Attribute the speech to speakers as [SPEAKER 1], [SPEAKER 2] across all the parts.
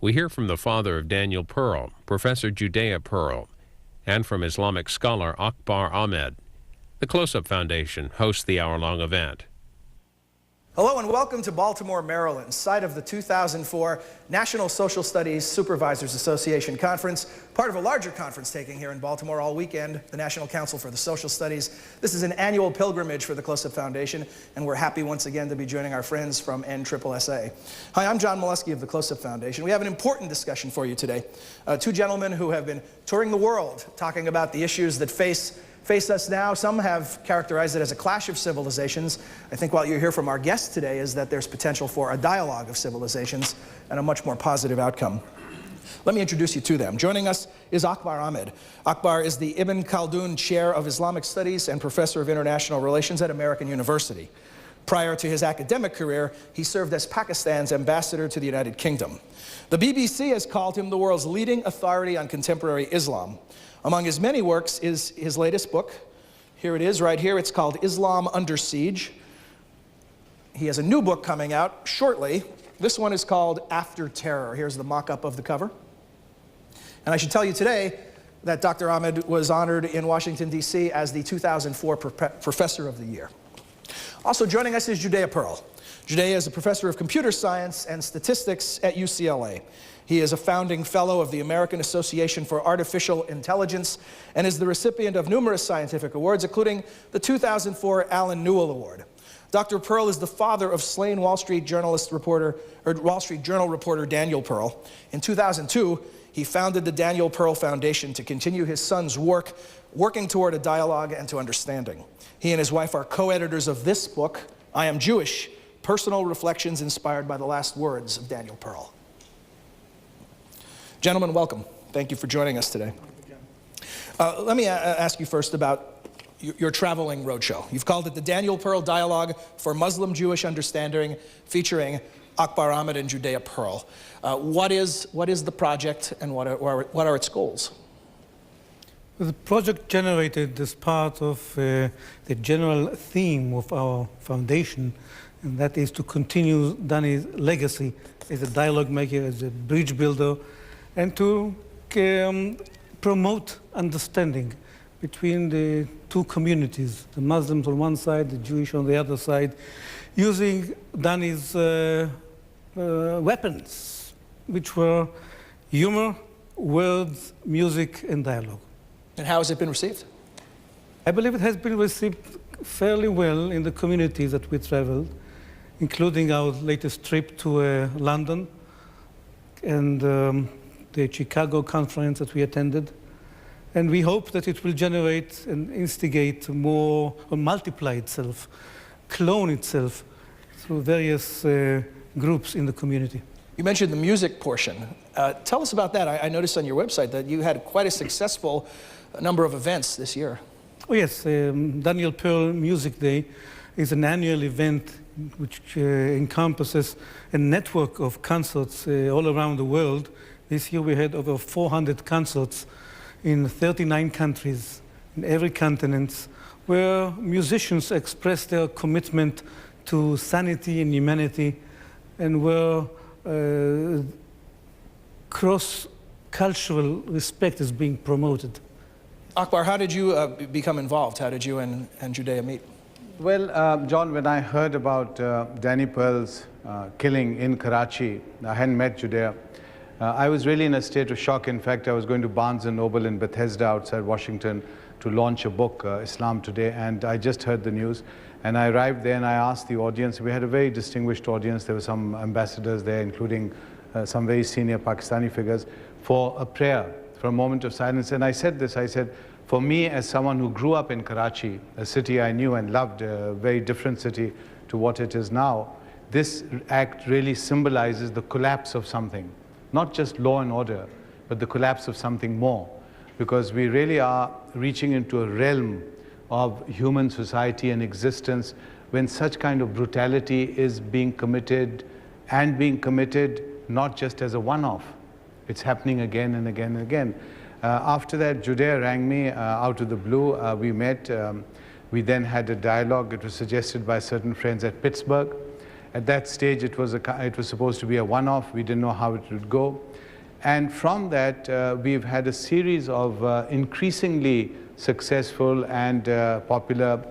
[SPEAKER 1] We hear from the father of Daniel Pearl, Professor Judea Pearl, and from Islamic scholar Akbar Ahmed. The Close-Up Foundation hosts the hour-long event.
[SPEAKER 2] Hello and welcome to Baltimore, Maryland, site of the 2004 National Social Studies Supervisors Association Conference, part of a larger conference taking here in Baltimore all weekend, the National Council for the Social Studies. This is an annual pilgrimage for the Close-Up Foundation, and we're happy once again to be joining our friends from NSSA. Hi, I'm John Milewski of the Close-Up Foundation. We have an important discussion for you today. Two gentlemen who have been touring the world talking about the issues that face us now. Some have characterized it as a clash of civilizations. I think what you hear from our guest today is that there's potential for a dialogue of civilizations and a much more positive outcome. Let me introduce you to them. Joining us is Akbar Ahmed. Akbar is the Ibn Khaldun Chair of Islamic Studies and Professor of International Relations at American University. Prior to his academic career, he served as Pakistan's ambassador to the United Kingdom. The BBC has called him the world's leading authority on contemporary Islam. Among his many works is his latest book. Here it is, right here. It's called Islam Under Siege. He has a new book coming out shortly. This one is called After Terror. Here's the mock-up of the cover. And I should tell you today that Dr. Ahmed was honored in Washington, D.C. as the 2004 Professor of the Year. Also joining us is Judea Pearl. Judea is a professor of computer science and statistics at UCLA. He is a founding fellow of the American Association for Artificial Intelligence and is the recipient of numerous scientific awards, including the 2004 Alan Newell Award. Dr. Pearl is the father of slain Wall Street Journal reporter Daniel Pearl. In 2002, he founded the Daniel Pearl Foundation to continue his son's work, working toward a dialogue and to understanding. He and his wife are co-editors of this book, I Am Jewish, Personal Reflections Inspired by the Last Words of Daniel Pearl. Gentlemen, welcome. Thank you for joining us today. Let me ask you first about your traveling roadshow. You've called it the Daniel Pearl Dialogue for Muslim-Jewish Understanding, featuring Akbar Ahmed and Judea Pearl. What is the project and what are its goals?
[SPEAKER 3] The project generated as part of the general theme of our foundation, and that is to continue Danny's legacy as a dialogue maker, as a bridge builder, and to promote understanding between the two communities, the Muslims on one side, the Jewish on the other side, using Danny's weapons, which were humor, words, music, and dialogue.
[SPEAKER 2] And how has it been received?
[SPEAKER 3] I believe it has been received fairly well in the communities that we traveled, including our latest trip to London and the Chicago conference that we attended. And we hope that it will generate and instigate more, or multiply itself, clone itself through various groups in the community.
[SPEAKER 2] You mentioned the music portion. Tell us about that. I noticed on your website that you had quite a successful number of events this year.
[SPEAKER 3] Oh yes, Daniel Pearl Music Day is an annual event which encompasses a network of concerts all around the world. This year we had over 400 concerts in 39 countries, in every continent, where musicians express their commitment to sanity and humanity, and where cross-cultural respect is being promoted.
[SPEAKER 2] Akbar, how did you become involved? How did you and Judea meet?
[SPEAKER 4] Well, John, when I heard about Danny Pearl's killing in Karachi, I hadn't met Judea. I was really in a state of shock. In fact, I was going to Barnes & Noble in Bethesda outside Washington to launch a book, Islam Today, and I just heard the news. And I arrived there and I asked the audience. We had a very distinguished audience. There were some ambassadors there, including some very senior Pakistani figures, for a prayer, for a moment of silence. And I said this, I said, for me as someone who grew up in Karachi, a city I knew and loved, a very different city to what it is now, this act really symbolizes the collapse of something. Not just law and order, but the collapse of something more. Because we really are reaching into a realm of human society and existence when such kind of brutality is being committed, and being committed not just as a one-off. It's happening again and again and again. After that, Judea rang me out of the blue. We met. We then had a dialogue. It was suggested by certain friends at Pittsburgh. At that stage, it was supposed to be a one-off. We didn't know how it would go. And from that, we've had a series of increasingly successful and popular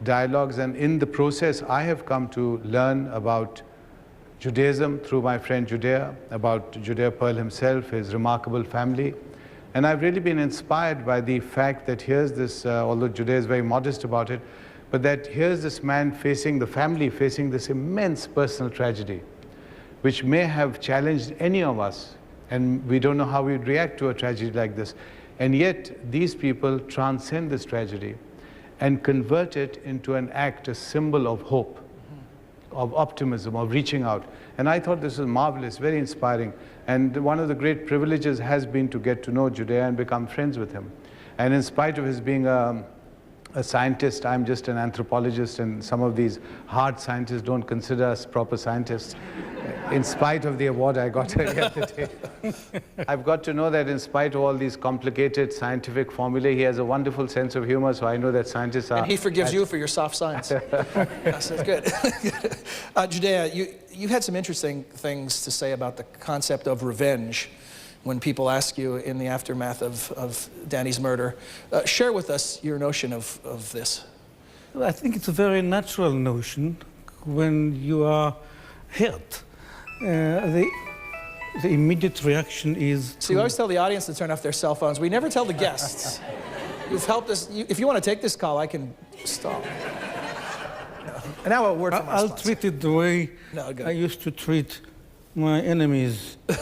[SPEAKER 4] dialogues. And in the process, I have come to learn about Judaism through my friend Judea, about Judea Pearl himself, his remarkable family. And I've really been inspired by the fact that here's this, although Judea is very modest about it, but that here's this man facing, the family facing this immense personal tragedy, which may have challenged any of us. And we don't know how we'd react to a tragedy like this. And yet, these people transcend this tragedy and convert it into an act, a symbol of hope, of optimism, of reaching out. And I thought this was marvelous, very inspiring. And one of the great privileges has been to get to know Judea and become friends with him. And in spite of his being a scientist, I'm just an anthropologist, and some of these hard scientists don't consider us proper scientists. In spite of the award I got earlier today, I've got to know that in spite of all these complicated scientific formulae, he has a wonderful sense of humor, so I know that scientists are...
[SPEAKER 2] And he forgives you for your soft science. Yes, that's good. Judea, you had some interesting things to say about the concept of revenge when people ask you in the aftermath of Danny's murder. Share with us your notion of this.
[SPEAKER 3] I think it's a very natural notion when you are hurt. The immediate reaction is...
[SPEAKER 2] So you always tell the audience to turn off their cell phones. We never tell the guests. You've helped us. If you want to take this call, I can stop. No. And now a word from our
[SPEAKER 3] I'll
[SPEAKER 2] sponsor.
[SPEAKER 3] treat it the way I used to treat my enemies. And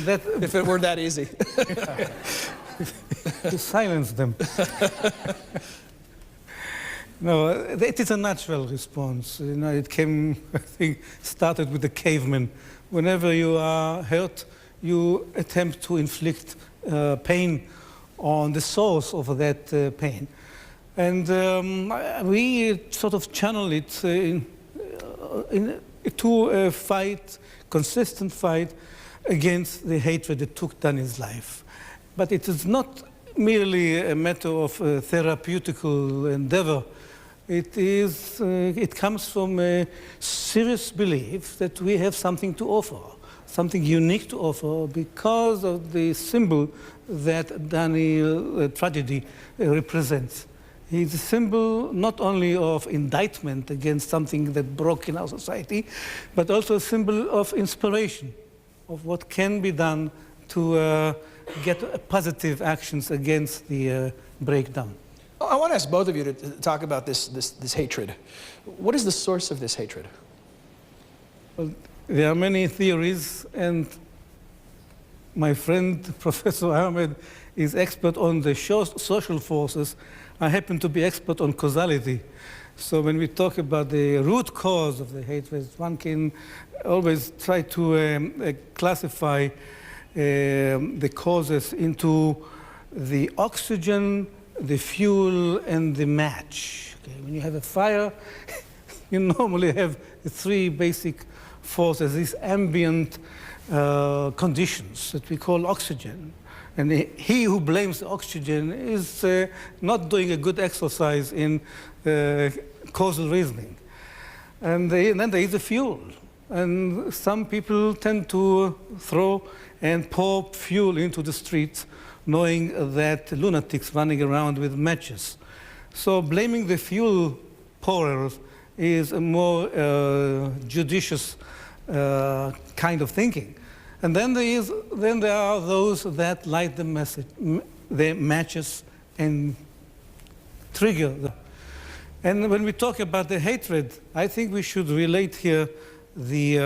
[SPEAKER 3] that,
[SPEAKER 2] if it were that easy.
[SPEAKER 3] to silence them. No, it is a natural response. You know, it came, I think, started with the cavemen. Whenever you are hurt, you attempt to inflict pain on the source of that pain. And we sort of channel it to a fight, consistent fight against the hatred that took Danny's life. But it is not merely a matter of therapeutical endeavor. It comes from a serious belief that we have something to offer, something unique to offer because of the symbol that Danny's tragedy represents. It's a symbol not only of indictment against something that broke in our society, but also a symbol of inspiration, of what can be done to get positive actions against the breakdown.
[SPEAKER 2] I want to ask both of you to talk about this hatred. What is the source of this hatred?
[SPEAKER 3] Well, there are many theories, and my friend Professor Ahmed is expert on the social forces. I happen to be expert on causality. So when we talk about the root cause of the hatred, one can always try to classify the causes into the oxygen, the fuel, and the match. Okay? When you have a fire, you normally have three basic forces, these ambient conditions that we call oxygen. And he who blames the oxygen is not doing a good exercise in causal reasoning. And then there is the fuel. And some people tend to throw and pour fuel into the streets, knowing that lunatics running around with matches. So blaming the fuel pourers is a more judicious kind of thinking. And then there are those that light the matches and trigger them. And when we talk about the hatred, I think we should relate here the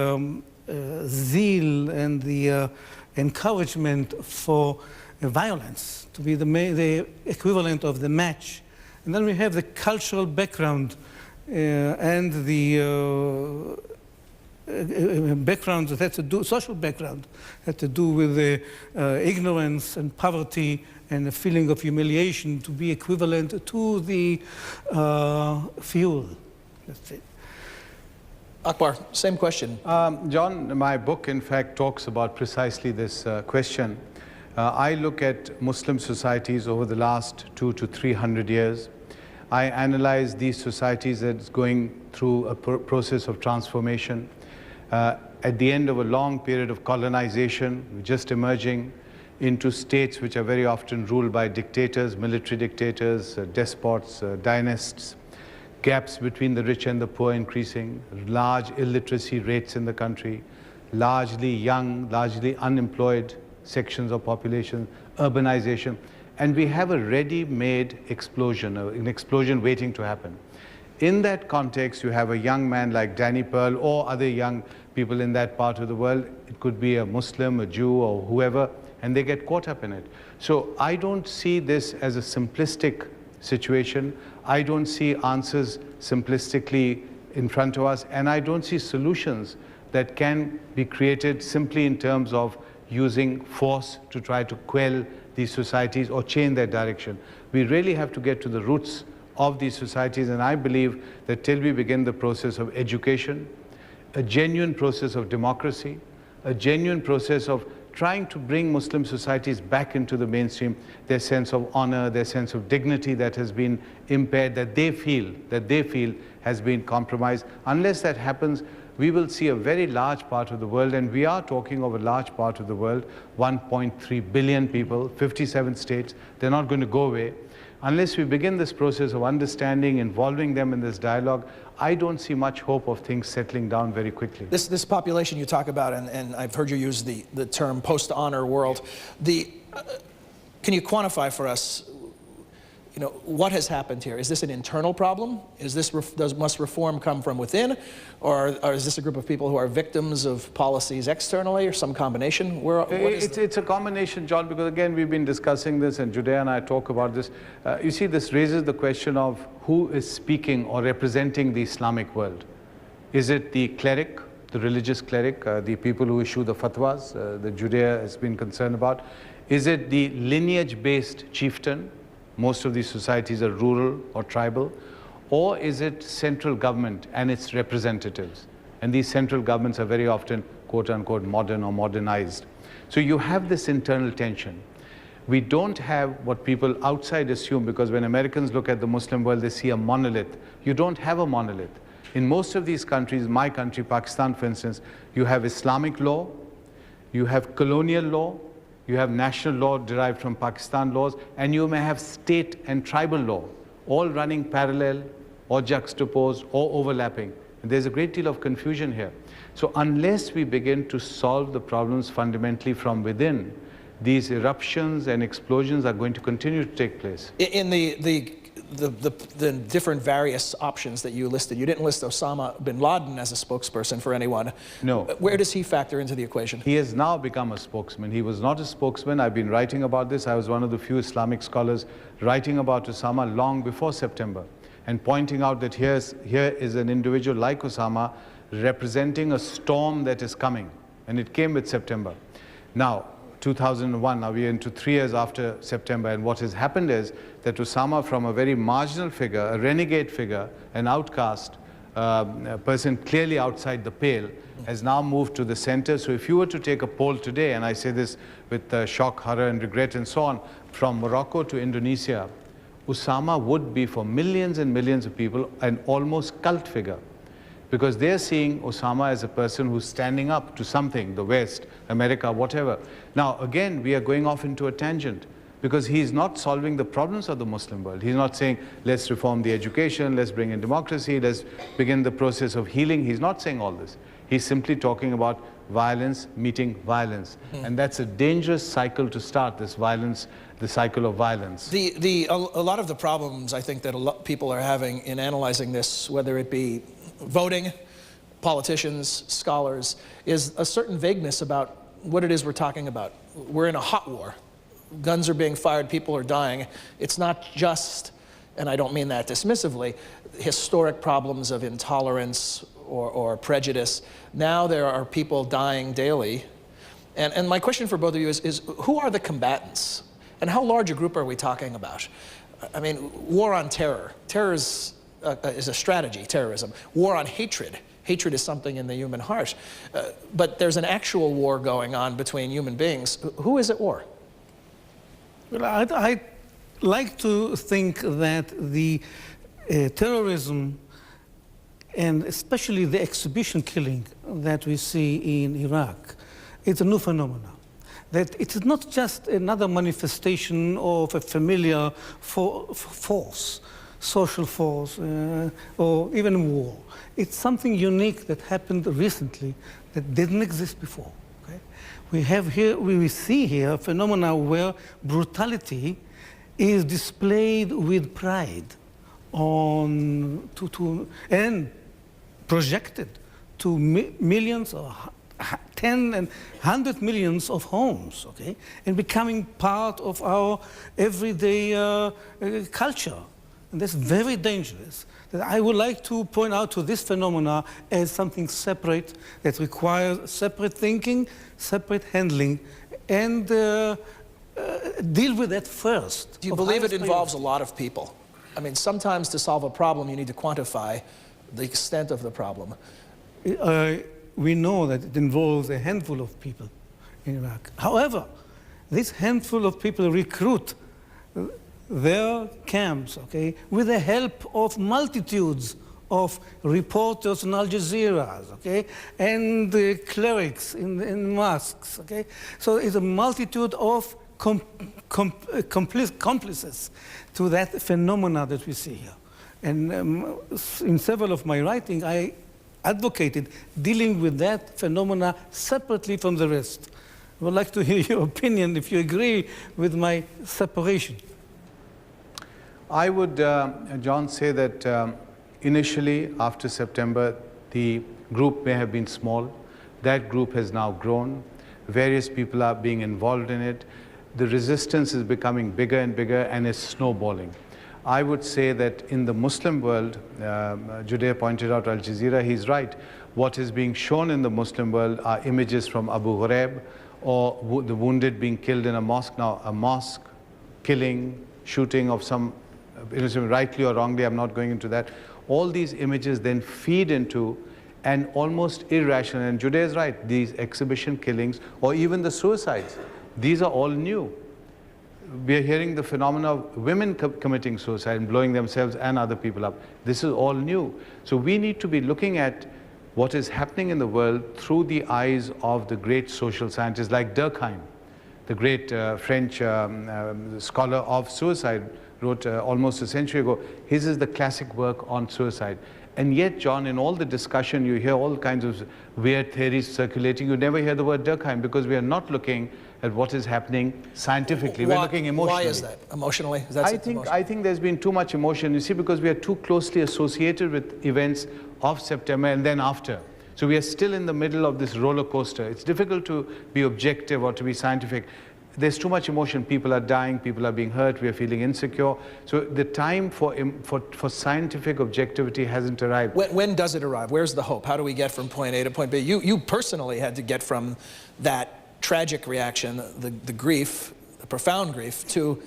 [SPEAKER 3] zeal and the encouragement for violence to be the equivalent of the match. And then we have the cultural background and the background that had to do, social background, had to do with the ignorance and poverty and a feeling of humiliation to be equivalent to the fuel. That's it.
[SPEAKER 2] Akbar, same question.
[SPEAKER 4] John, my book, in fact, talks about precisely this question. I look at Muslim societies over the last 200 to 300 years. I analyze these societies that's going through a process of transformation. At the end of a long period of colonization, we're just emerging into states which are very often ruled by dictators, military dictators, despots, dynasts, gaps between the rich and the poor increasing, large illiteracy rates in the country, largely young, largely unemployed sections of population, urbanization, and we have a ready-made explosion, an explosion waiting to happen. In that context, you have a young man like Danny Pearl or other young people in that part of the world. It could be a Muslim, a Jew, or whoever, and they get caught up in it. So I don't see this as a simplistic situation. I don't see answers simplistically in front of us, and I don't see solutions that can be created simply in terms of using force to try to quell these societies or change their direction. We really have to get to the roots of these societies, and I believe that till we begin the process of education, a genuine process of democracy, a genuine process of trying to bring Muslim societies back into the mainstream, their sense of honor, their sense of dignity that has been impaired, that they feel has been compromised. Unless that happens, we will see a very large part of the world, and we are talking of a large part of the world, 1.3 billion people, 57 states, they're not going to go away. Unless we begin this process of understanding, involving them in this dialogue, I don't see much hope of things settling down very quickly.
[SPEAKER 2] This population you talk about, and I've heard you use the term post-honor world, can you quantify for us, what has happened here? Is this an internal problem? Is this must reform come from within, or is this a group of people who are victims of policies externally, or some combination?
[SPEAKER 4] It's a combination, John, because again we've been discussing this, and Judea and I talk about this. You see, this raises the question of who is speaking or representing the Islamic world. Is it the cleric, the religious cleric, the people who issue the fatwas that Judea has been concerned about? Is it the lineage-based chieftain? Most of these societies are rural or tribal. Or is it central government and its representatives? And these central governments are very often, quote unquote, modern or modernized. So you have this internal tension. We don't have what people outside assume, because when Americans look at the Muslim world, they see a monolith. You don't have a monolith. In most of these countries, my country, Pakistan, for instance, you have Islamic law, you have colonial law, you have national law derived from Pakistan laws, and you may have state and tribal law, all running parallel or juxtaposed or overlapping. And there's a great deal of confusion here. So unless we begin to solve the problems fundamentally from within, these eruptions and explosions are going to continue to take place.
[SPEAKER 2] In the different various options that you listed, you didn't list Osama bin Laden as a spokesperson for anyone.
[SPEAKER 4] No.
[SPEAKER 2] Where does he factor into the equation?
[SPEAKER 4] He has now become a spokesman. He was not a spokesman. I've been writing about this. I was one of the few Islamic scholars writing about Osama long before September, and pointing out that here is an individual like Osama representing a storm that is coming, and it came with September. Now, 2001, now we're into 3 years after September, and what has happened is that Osama, from a very marginal figure, a renegade figure, an outcast, a person clearly outside the pale, has now moved to the center. So if you were to take a poll today, and I say this with shock, horror, and regret, and so on, from Morocco to Indonesia, Osama would be, for millions and millions of people, an almost cult figure. Because they're seeing Osama as a person who's standing up to something, the West, America, whatever. Now, again, we are going off into a tangent, because he's not solving the problems of the Muslim world. He's not saying, let's reform the education, let's bring in democracy, let's begin the process of healing. He's not saying all this. He's simply talking about violence meeting violence. And that's a dangerous cycle to start, this violence, the cycle of violence.
[SPEAKER 2] A lot of the problems, I think, that people are having in analyzing this, whether it be voting, politicians, scholars, is a certain vagueness about what it is we're talking about. We're in a hot war. Guns are being fired, people are dying. It's not just, and I don't mean that dismissively, historic problems of intolerance or prejudice. Now there are people dying daily. And my question for both of you is who are the combatants? And how large a group are we talking about? I mean, war on terror. Terror is a strategy, terrorism. War on hatred. Hatred is something in the human heart. But there's an actual war going on between human beings. Who is at war?
[SPEAKER 3] Well, I like to think that the terrorism, and especially the exhibition killing that we see in Iraq, it's a new phenomenon. That it is not just another manifestation of a familiar force, social force, or even war. It's something unique that happened recently that didn't exist before. Okay? We see here a phenomenon where brutality is displayed with pride and projected to millions or 10 and 100 millions of homes, okay, and becoming part of our everyday culture. And that's very dangerous. That I would like to point out to this phenomena as something separate that requires separate thinking, separate handling, and deal with that first.
[SPEAKER 2] Do you believe it involves a lot of people? I mean, sometimes to solve a problem, you need to quantify the extent of the problem.
[SPEAKER 3] We know that it involves a handful of people in Iraq. However, this handful of people recruit their camps, okay, with the help of multitudes of reporters in Al Jazeera, okay, and clerics in mosques, okay. So it's a multitude of complices to that phenomena that we see here. And in several of my writing, I advocated dealing with that phenomena separately from the rest. I would like to hear your opinion if you agree with my separation.
[SPEAKER 4] I would, John, say that initially, after September, the group may have been small. That group has now grown. Various people are being involved in it. The resistance is becoming bigger and bigger, and it's snowballing. I would say that in the Muslim world, Judea pointed out Al Jazeera, he's right. What is being shown in the Muslim world are images from Abu Ghraib or the wounded being killed in a mosque. Now, a mosque killing, shooting of some, rightly or wrongly, I'm not going into that. All these images then feed into an almost irrational, and Judea is right, these exhibition killings or even the suicides, these are all new. We are hearing the phenomena of women committing suicide and blowing themselves and other people up. This is all new. So we need to be looking at what is happening in the world through the eyes of the great social scientists like Durkheim, the great French scholar of suicide, wrote almost a century ago. His is the classic work on suicide. And yet, John, in all the discussion, you hear all kinds of weird theories circulating. You never hear the word Durkheim because we are not looking at what is happening scientifically. We're looking emotionally.
[SPEAKER 2] Why is that? Emotionally?
[SPEAKER 4] I think there's been too much emotion. You see, because we are too closely associated with events of September and then after. So we are still in the middle of this roller coaster. It's difficult to be objective or to be scientific. There's too much emotion. People are dying, people are being hurt, we are feeling insecure. So the time for scientific objectivity hasn't arrived.
[SPEAKER 2] When does it arrive? Where's the hope? How do we get from point A to point B? You personally had to get from that tragic reaction, the grief, the profound grief, to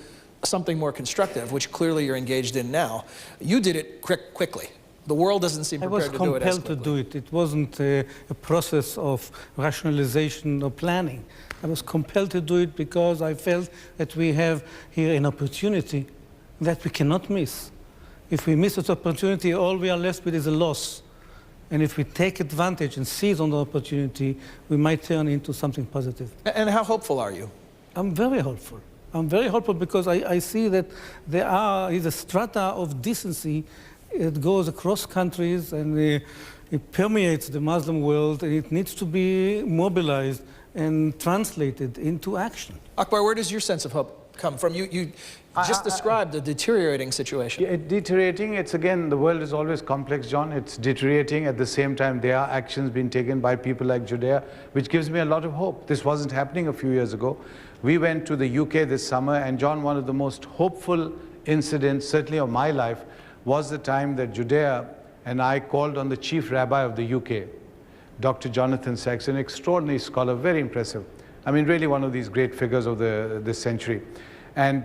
[SPEAKER 2] something more constructive, which clearly you're engaged in now. You did it quickly. The world doesn't seem prepared to do it as quickly. I was compelled
[SPEAKER 3] to do it. It wasn't a process of rationalization or planning. I was compelled to do it because I felt that we have here an opportunity that we cannot miss. If we miss this opportunity, all we are left with is a loss. And if we take advantage and seize on the opportunity, we might turn into something positive.
[SPEAKER 2] And how hopeful are you?
[SPEAKER 3] I'm very hopeful. I'm very hopeful because I see that there is a strata of decency. It goes across countries and it permeates the Muslim world, and it needs to be mobilized and translated into action.
[SPEAKER 2] Akbar, where does your sense of hope come from? You just described a deteriorating situation.
[SPEAKER 4] Yeah, deteriorating, it's again, the world is always complex, John. It's deteriorating. At the same time, there are actions being taken by people like Judea, which gives me a lot of hope. This wasn't happening a few years ago. We went to the UK this summer, and John, one of the most hopeful incidents, certainly of my life, was the time that Judea and I called on the chief rabbi of the UK, Dr. Jonathan Sacks, an extraordinary scholar, very impressive. I mean, really one of these great figures of this century. And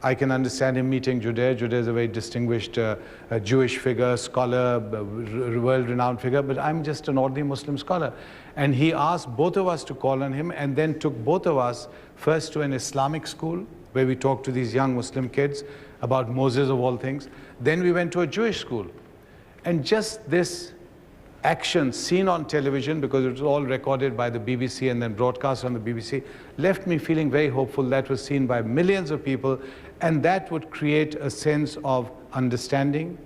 [SPEAKER 4] I can understand him meeting Judea. Judea is a very distinguished Jewish figure, scholar, world-renowned figure, but I'm just an ordinary Muslim scholar. And he asked both of us to call on him and then took both of us first to an Islamic school where we talked to these young Muslim kids about Moses of all things. Then we went to a Jewish school. And just this action seen on television, because it was all recorded by the BBC and then broadcast on the BBC, left me feeling very hopeful. That was seen by millions of people, and that would create a sense of understanding,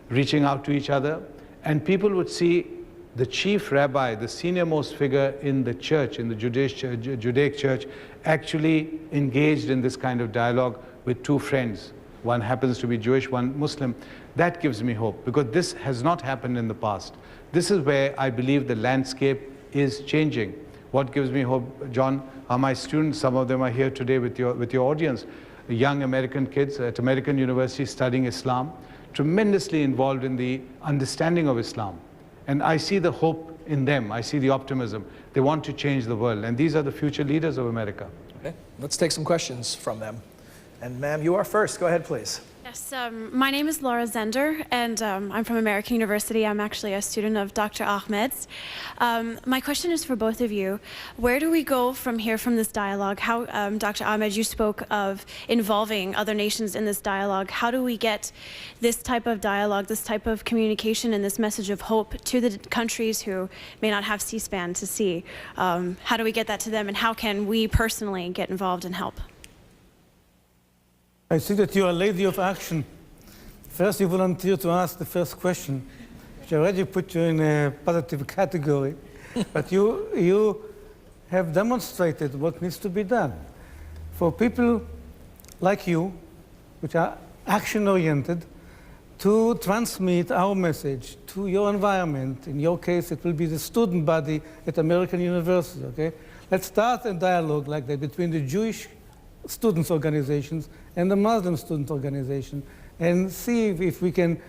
[SPEAKER 4] reaching out to each other, and people would see the chief rabbi, the senior-most figure in the church, in the Judaic church, actually engaged in this kind of dialogue with two friends. One happens to be Jewish, one Muslim. That gives me hope, because this has not happened in the past. This is where I believe the landscape is changing. What gives me hope, John, are my students. Some of them are here today with your audience. Young American kids at American universities studying Islam, tremendously involved in the understanding of Islam. And I see the hope in them. I see the optimism. They want to change the world. And these are the future leaders of America.
[SPEAKER 2] Okay, let's take some questions from them. And ma'am, you are first. Go ahead, please.
[SPEAKER 5] Yes, my name is Laura Zender, and I'm from American University. I'm actually a student of Dr. Ahmed's. My question is for both of you. Where do we go from here from this dialogue? How, Dr. Ahmed, you spoke of involving other nations in this dialogue. How do we get this type of dialogue, this type of communication, and this message of hope to the countries who may not have C-SPAN to see? How do we get that to them, and how can we personally get involved and help?
[SPEAKER 3] I see that you are a lady of action. First, you volunteered to ask the first question, which already put you in a positive category. But you have demonstrated what needs to be done. For people like you, which are action-oriented, to transmit our message to your environment. In your case, it will be the student body at American University, okay? Let's start a dialogue like that between the Jewish students' organizations and the Muslim student organization, and see if we can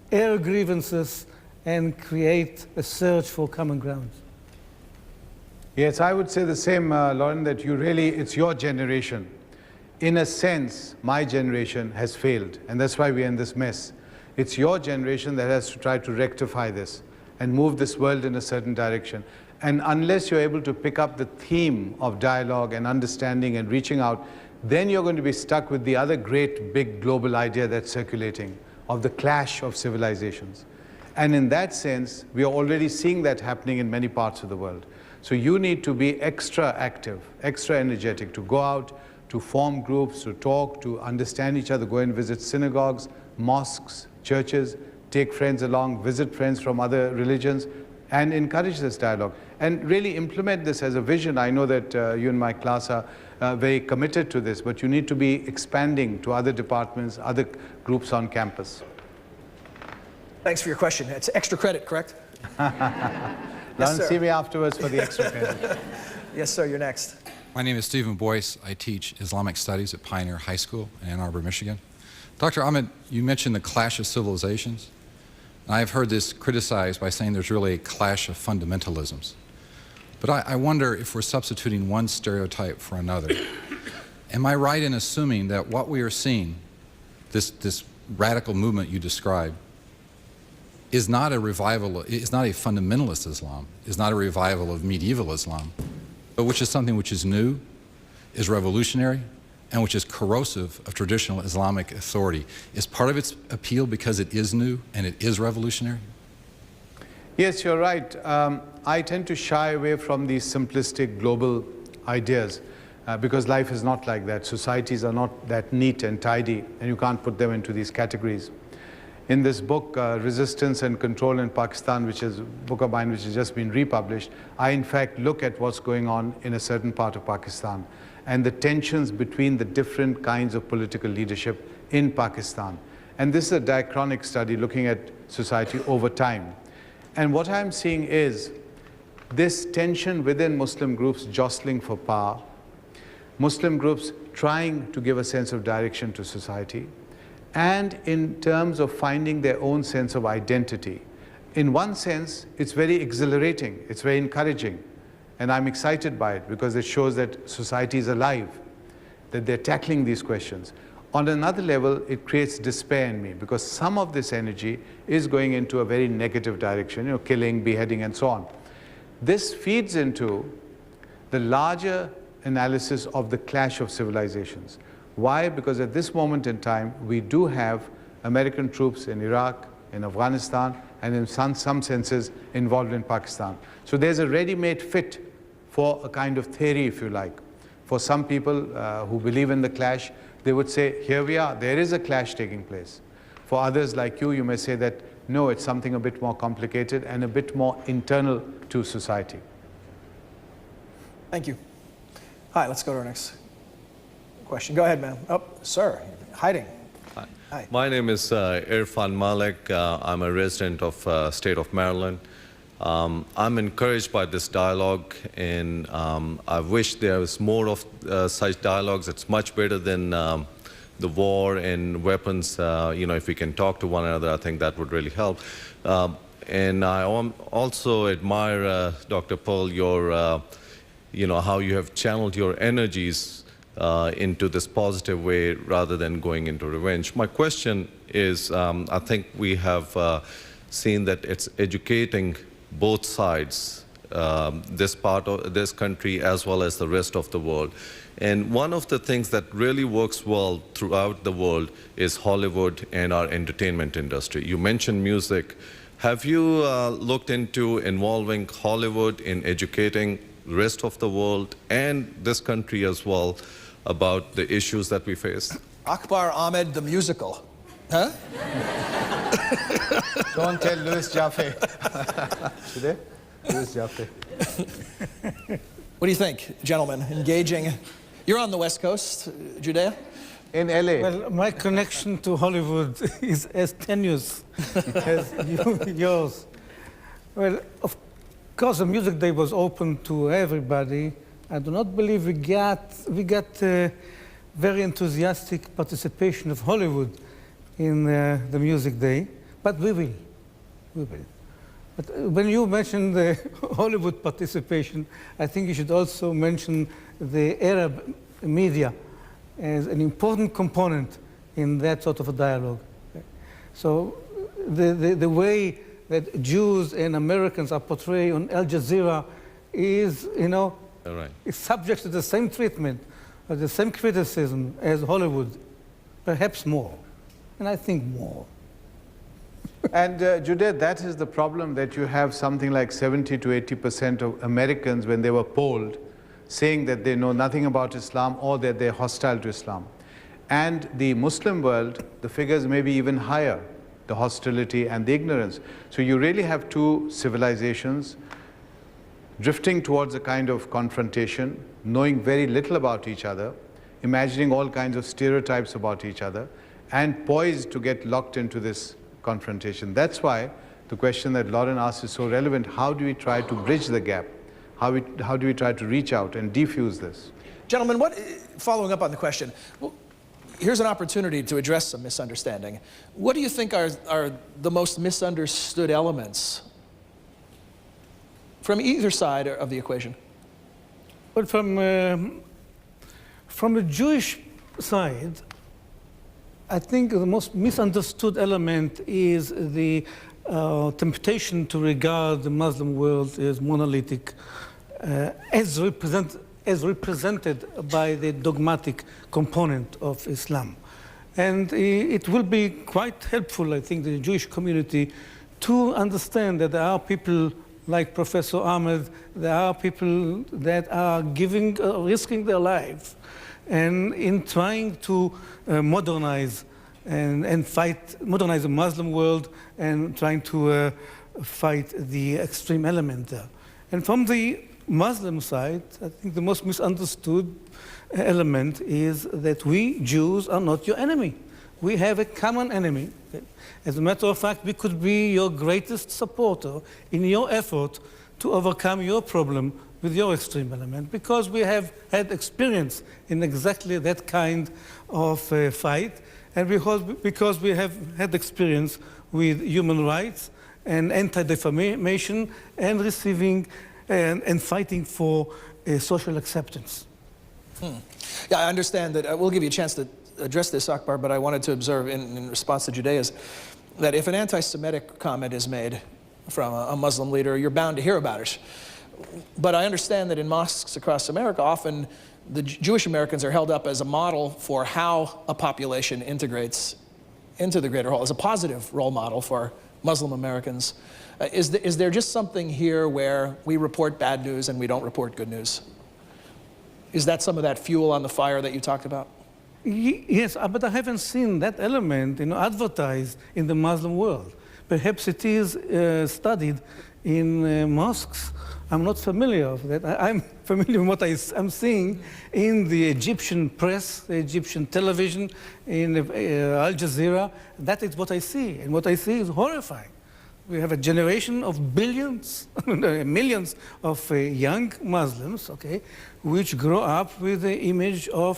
[SPEAKER 3] air grievances and create a search for common ground.
[SPEAKER 4] Yes, I would say the same, Lauren, that it's your generation. In a sense, my generation has failed, and that's why we're in this mess. It's your generation that has to try to rectify this and move this world in a certain direction. And unless you're able to pick up the theme of dialogue and understanding and reaching out, then you're going to be stuck with the other great big global idea that's circulating of the clash of civilizations. And in that sense, we are already seeing that happening in many parts of the world. So you need to be extra active, extra energetic, to go out, to form groups, to talk, to understand each other, go and visit synagogues, mosques, churches, take friends along, visit friends from other religions, and encourage this dialogue. And really implement this as a vision. I know that you in my class are very committed to this, but you need to be expanding to other departments, other groups on campus.
[SPEAKER 2] Thanks for your question. It's extra credit, correct?
[SPEAKER 4] Yes, see me afterwards for the extra credit.
[SPEAKER 2] Yes, sir, you're next.
[SPEAKER 6] My name is Stephen Boyce. I teach Islamic Studies at Pioneer High School in Ann Arbor, Michigan. Dr. Ahmed, you mentioned the clash of civilizations. And I've heard this criticized by saying there's really a clash of fundamentalisms. But I wonder if we're substituting one stereotype for another. Am I right in assuming that what we are seeing, this radical movement you described, is not a revival, is not a fundamentalist Islam, is not a revival of medieval Islam, but which is something which is new, is revolutionary, and which is corrosive of traditional Islamic authority? Is part of its appeal because it is new and it is revolutionary?
[SPEAKER 4] Yes, you're right. I tend to shy away from these simplistic global ideas because life is not like that. Societies are not that neat and tidy, and you can't put them into these categories. In this book, Resistance and Control in Pakistan, which is a book of mine which has just been republished, I in fact look at what's going on in a certain part of Pakistan and the tensions between the different kinds of political leadership in Pakistan. And this is a diachronic study looking at society over time. And what I'm seeing is this tension within Muslim groups jostling for power, Muslim groups trying to give a sense of direction to society, and in terms of finding their own sense of identity. In one sense, it's very exhilarating, it's very encouraging, and I'm excited by it because it shows that society is alive. that they're tackling these questions. On another level, it creates despair in me because some of this energy is going into a very negative direction, you know, killing, beheading, and so on. This feeds into the larger analysis of the clash of civilizations. Why? Because at this moment in time, we do have American troops in Iraq, in Afghanistan, and in some senses involved in Pakistan. So there's a ready-made fit for a kind of theory, if you like. For some people who believe in the clash, they would say, here we are, there is a clash taking place. For others like you, you may say that, no, it's something a bit more complicated and a bit more internal to society.
[SPEAKER 2] Thank you. Hi, let's go to our next question. Go ahead, ma'am. Oh, sir, hiding. Hi.
[SPEAKER 7] My name is Irfan Malik. I'm a resident of state of Maryland. I'm encouraged by this dialogue, and I wish there was more of such dialogues. It's much better than the war and weapons. You know, if we can talk to one another, I think that would really help. And I also admire, Dr. Pearl, your, you know, how you have channeled your energies into this positive way rather than going into revenge. My question is, I think we have seen that it's educating both sides, this part of this country as well as the rest of the world. And one of the things that really works well throughout the world is Hollywood and our entertainment industry. You mentioned music. Have you looked into involving Hollywood in educating the rest of the world and this country as well about the issues that we face?
[SPEAKER 2] Akbar Ahmed, the musical. Huh?
[SPEAKER 4] Don't tell Louis Jaffe. Today? Louis Jaffe.
[SPEAKER 2] What do you think, gentlemen? Engaging. You're on the West Coast, Judea?
[SPEAKER 4] In LA.
[SPEAKER 3] Well, my connection to Hollywood is as tenuous as yours. Well, of course, the Music Day was open to everybody. I do not believe we got very enthusiastic participation of Hollywood in the Music Day, but we will. But when you mention the Hollywood participation, I think you should also mention the Arab media as an important component in that sort of a dialogue. So the way that Jews and Americans are portrayed on Al Jazeera is, you know, is subject to the same treatment, or the same criticism as Hollywood, perhaps more, and I think more.
[SPEAKER 4] And Judea, that is the problem, that you have something like 70 to 80% of Americans, when they were polled, saying that they know nothing about Islam or that they're hostile to Islam. And the Muslim world, the figures may be even higher, the hostility and the ignorance. So you really have two civilizations drifting towards a kind of confrontation, knowing very little about each other, imagining all kinds of stereotypes about each other, and poised to get locked into this confrontation. That's why the question that Lauren asked is so relevant. How do we try to bridge the gap? How do we try to reach out and defuse this?
[SPEAKER 2] Gentlemen, following up on the question, well, here's an opportunity to address some misunderstanding. What do you think are the most misunderstood elements from either side of the equation?
[SPEAKER 3] Well, from the Jewish side, I think the most misunderstood element is the temptation to regard the Muslim world as monolithic, as represented by the dogmatic component of Islam. And it will be quite helpful, I think, the Jewish community to understand that there are people like Professor Ahmed, there are people that are risking their lives and in trying to modernize modernize the Muslim world and trying to fight the extreme element there. And from the Muslim side, I think the most misunderstood element is that we Jews are not your enemy. We have a common enemy. As a matter of fact, we could be your greatest supporter in your effort to overcome your problem with your extreme element, because we have had experience in exactly that kind of fight, and because we have had experience with human rights and anti-defamation and receiving and fighting for social acceptance.
[SPEAKER 2] Yeah, I understand that. We'll give you a chance to address this, Akbar, but I wanted to observe in response to Judea's that if an anti-Semitic comment is made from a Muslim leader, you're bound to hear about it. But I understand that in mosques across America, often the Jewish Americans are held up as a model for how a population integrates into the greater whole, as a positive role model for Muslim Americans. Is there just something here where we report bad news and we don't report good news? Is that some of that fuel on the fire that you talked about?
[SPEAKER 3] Yes, but I haven't seen that element, advertised in the Muslim world. Perhaps it is studied in mosques. I'm not familiar with that. I'm familiar with what I'm seeing in the Egyptian press, the Egyptian television, in Al Jazeera. That is what I see, and what I see is horrifying. We have a generation of billions, millions of young Muslims, okay, which grow up with the image of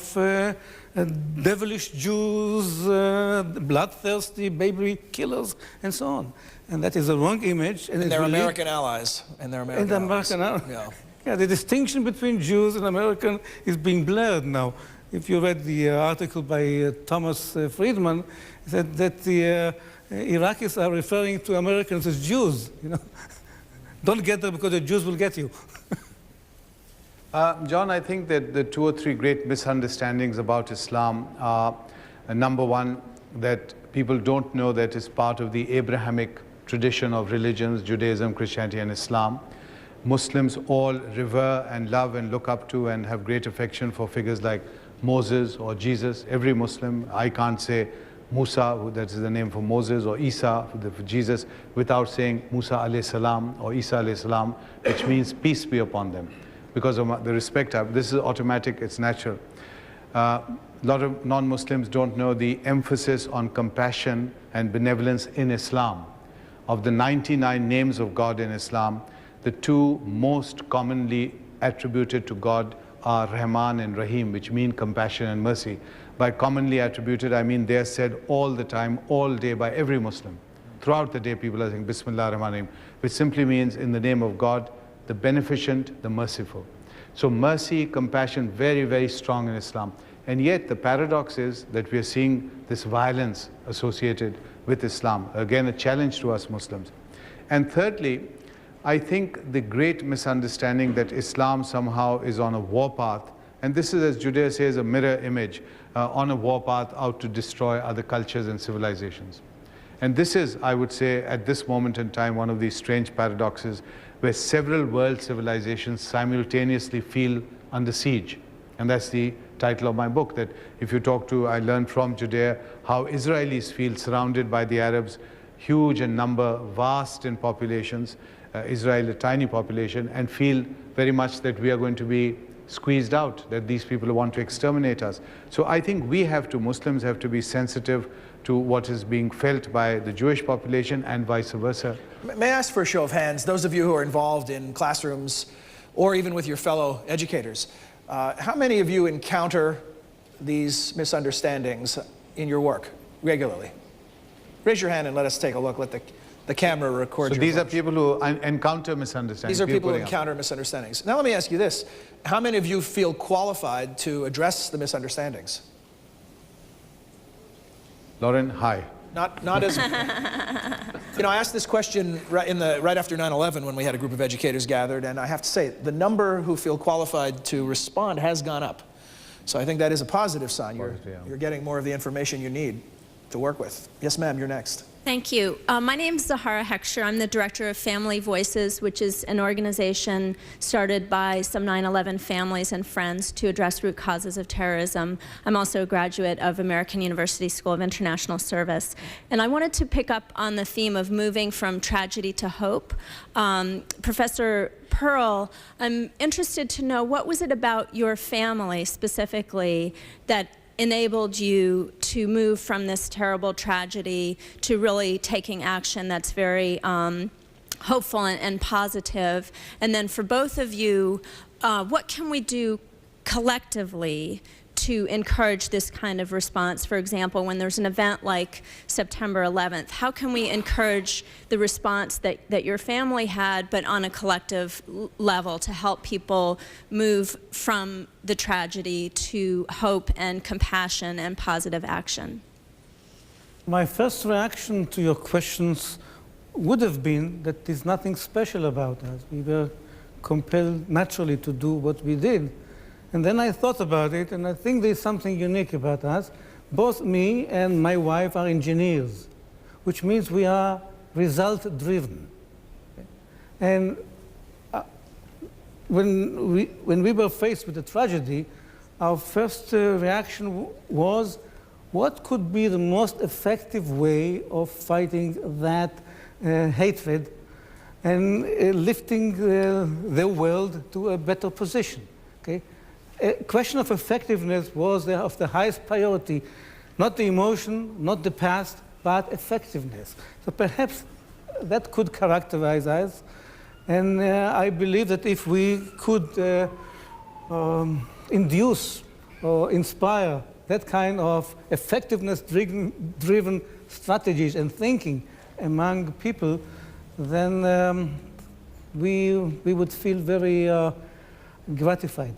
[SPEAKER 3] devilish Jews, bloodthirsty baby killers, and so on. And that is a wrong image.
[SPEAKER 2] And they're American allies. And they're American allies. Yeah.
[SPEAKER 3] Yeah, the distinction between Jews and American is being blurred now. If you read the article by Thomas Friedman, he said that the Iraqis are referring to Americans as Jews. Don't get there because the Jews will get you.
[SPEAKER 4] John, I think that the 2 or 3 great misunderstandings about Islam are, number one, that people don't know that it's part of the Abrahamic tradition of religions, Judaism, Christianity, and Islam. Muslims all revere and love and look up to and have great affection for figures like Moses or Jesus. Every Muslim, I can't say Musa, that is the name for Moses, or Isa for Jesus, without saying Musa alayhi salam or Isa alayhi salam, which means peace be upon them. Because of the respect, this is automatic, it's natural. A lot of non-Muslims don't know the emphasis on compassion and benevolence in Islam. Of the 99 names of God in Islam, the 2 most commonly attributed to God are Rahman and Rahim, which mean compassion and mercy. By commonly attributed, I mean they're said all the time, all day by every Muslim. Throughout the day, people are saying Bismillah Rahman Rahim, which simply means in the name of God, the beneficent, the merciful. So mercy, compassion, very, very strong in Islam. And yet the paradox is that we are seeing this violence associated with Islam. Again, a challenge to us Muslims. And thirdly, I think the great misunderstanding that Islam somehow is on a warpath, and this is, as Judea says, a mirror image, on a warpath out to destroy other cultures and civilizations. And this is, I would say, at this moment in time, one of these strange paradoxes where several world civilizations simultaneously feel under siege. And that's the title of my book, that if you talk to, I learned from Judea, how Israelis feel surrounded by the Arabs, huge in number, vast in populations, Israel a tiny population, and feel very much that we are going to be squeezed out, that these people want to exterminate us. So I think we have to, Muslims have to be sensitive to what is being felt by the Jewish population and vice versa.
[SPEAKER 2] May I ask for a show of hands, those of you who are involved in classrooms or even with your fellow educators, how many of you encounter these misunderstandings in your work regularly? Raise your hand and let us take a look. Let the camera record your
[SPEAKER 4] So these
[SPEAKER 2] approach.
[SPEAKER 4] are people who encounter misunderstandings.
[SPEAKER 2] These are people who encounter misunderstandings. Now let me ask you this. How many of you feel qualified to address the misunderstandings?
[SPEAKER 4] Lauren, hi.
[SPEAKER 2] Not as... I asked this question right after 9/11 when we had a group of educators gathered, and I have to say, the number who feel qualified to respond has gone up. So I think that is a positive sign. You're getting more of the information you need to work with. Yes, ma'am, you're next.
[SPEAKER 8] Thank you. My name is Zahara Heckscher. I'm the director of Family Voices, which is an organization started by some 9/11 families and friends to address root causes of terrorism. I'm also a graduate of American University School of International Service. And I wanted to pick up on the theme of moving from tragedy to hope. Professor Pearl, I'm interested to know, what was it about your family specifically that enabled you to move from this terrible tragedy to really taking action that's very hopeful and positive? And then for both of you, what can we do collectively to encourage this kind of response? For example, when there's an event like September 11th, how can we encourage the response that your family had, but on a collective level, to help people move from the tragedy to hope and compassion and positive action?
[SPEAKER 3] My first reaction to your questions would have been that there's nothing special about us. We were compelled naturally to do what we did. And then I thought about it, and I think there's something unique about us. Both me and my wife are engineers, which means we are result-driven. And when we were faced with the tragedy, our first reaction was, what could be the most effective way of fighting that hatred and lifting the world to a better position? Okay? A question of effectiveness was of the highest priority, not the emotion, not the past, but effectiveness. So perhaps that could characterize us, and I believe that if we could induce or inspire that kind of effectiveness-driven strategies and thinking among people, then we would feel very gratified.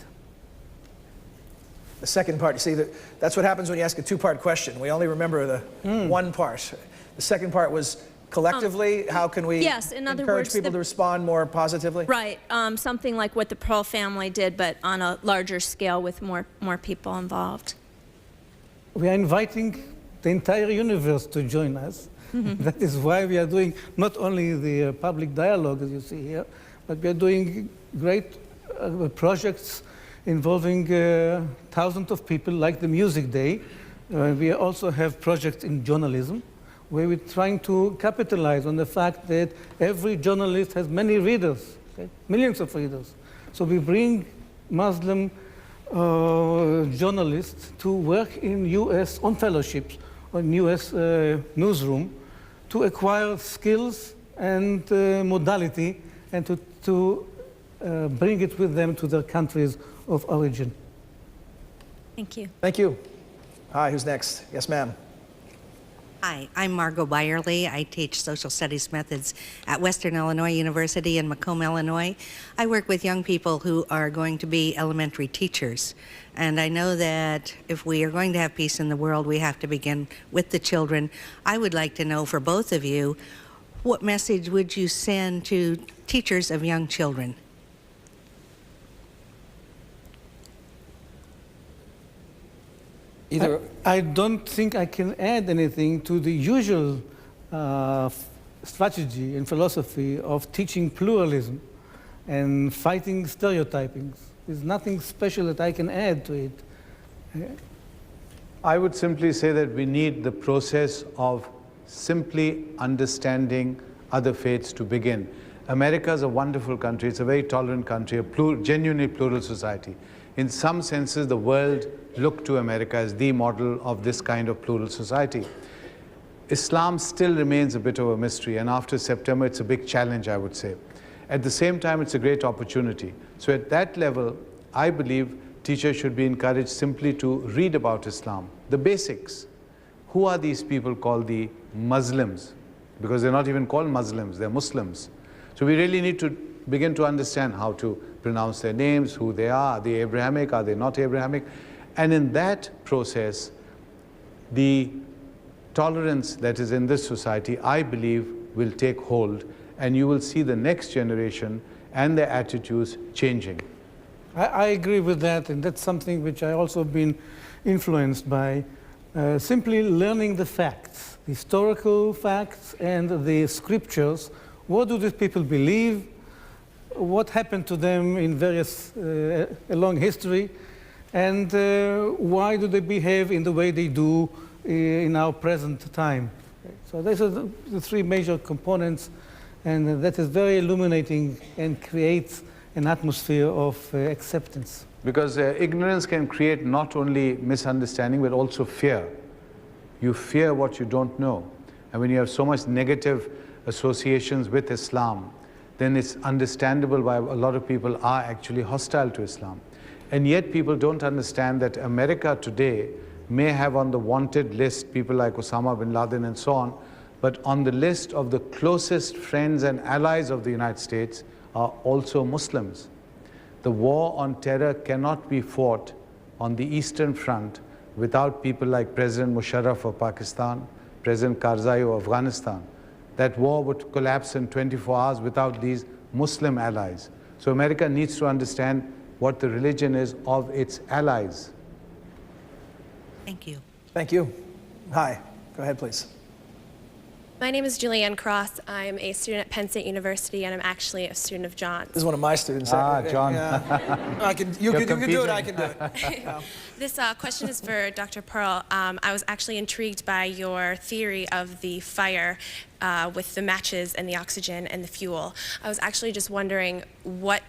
[SPEAKER 2] The second part, you see, that's what happens when you ask a two-part question. We only remember the one part. The second part was collectively, how can we encourage people to respond more positively?
[SPEAKER 8] Right, something like what the Pearl family did, but on a larger scale with more people involved.
[SPEAKER 3] We are inviting the entire universe to join us. That is why we are doing not only the public dialogue, as you see here, but we are doing great projects involving thousands of people, like the Music Day. We also have projects in journalism, where we're trying to capitalize on the fact that every journalist has many readers, okay? Millions of readers. So we bring Muslim journalists to work in US on fellowships, or in US newsroom, to acquire skills and modality, and to bring it with them to their countries of origin.
[SPEAKER 8] Thank you.
[SPEAKER 2] Thank you. Hi, who's next? Yes, ma'am.
[SPEAKER 9] Hi, I'm Margot Byerly. I teach social studies methods at Western Illinois University in Macomb, Illinois. I work with young people who are going to be elementary teachers. And I know that if we are going to have peace in the world, we have to begin with the children. I would like to know for both of you, what message would you send to teachers of young children?
[SPEAKER 3] I don't think I can add anything to the usual strategy and philosophy of teaching pluralism and fighting stereotyping. There's nothing special that I can add to it.
[SPEAKER 4] I would simply say that we need the process of simply understanding other faiths to begin. America is a wonderful country. It's a very tolerant country, a genuinely plural society. In some senses, the world looked to America as the model of this kind of plural society. Islam still remains a bit of a mystery, and after September, it's a big challenge, I would say. At the same time, it's a great opportunity. So at that level, I believe teachers should be encouraged simply to read about Islam, the basics. Who are these people called the Muslims? Because they're not even called Muslims, they're Muslims. So we really need to begin to understand how to pronounce their names, who they are they Abrahamic, are they not Abrahamic? And in that process, the tolerance that is in this society, I believe, will take hold, and you will see the next generation and their attitudes changing.
[SPEAKER 3] I agree with that, and that's something which I also been influenced by, simply learning the facts, the historical facts and the scriptures. What do these people believe? What happened to them in various, along history? And why do they behave in the way they do in our present time? So these are the three major components, and that is very illuminating and creates an atmosphere of acceptance.
[SPEAKER 4] Because ignorance can create not only misunderstanding, but also fear. You fear what you don't know. And when you have so much negative associations with Islam, then it's understandable why a lot of people are actually hostile to Islam. And yet people don't understand that America today may have on the wanted list people like Osama bin Laden and so on, but on the list of the closest friends and allies of the United States are also Muslims. The war on terror cannot be fought on the Eastern Front without people like President Musharraf of Pakistan, President Karzai of Afghanistan. That war would collapse in 24 hours without these Muslim allies. So America needs to understand what the religion is of its allies.
[SPEAKER 9] Thank you.
[SPEAKER 2] Thank you. Hi. Go ahead, please.
[SPEAKER 10] My name is Julianne Cross. I'm a student at Penn State University, and I'm actually a student of John's.
[SPEAKER 2] This is one of my students.
[SPEAKER 4] John.
[SPEAKER 2] Yeah. You can do it, I can do it. Yeah.
[SPEAKER 10] This question is for Dr. Pearl. I was actually intrigued by your theory of the fire with the matches and the oxygen and the fuel. I was actually just wondering what